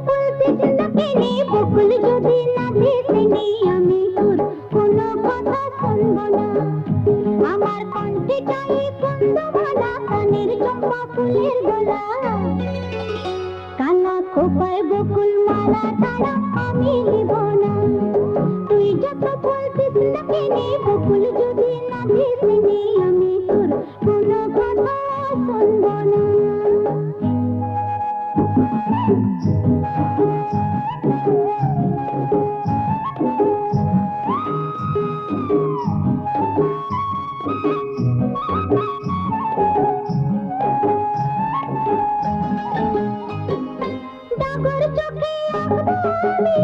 বলতিস না কেনে বকুল যদি না দিসনি আমি তোর কোনো কথা শুনবো না আমার কণ্ঠে চাই কুন্দমালা কানের চম্পা ফুলের গলা কালা খোপায় বকুল মালা ছাড়া আমি নিব না তুই যত বলতিস না কেনে বকুল যদি না দিসনি আমি তোর কোনো কথা শুনবো না ডাগর চোখে আঁকবো আমি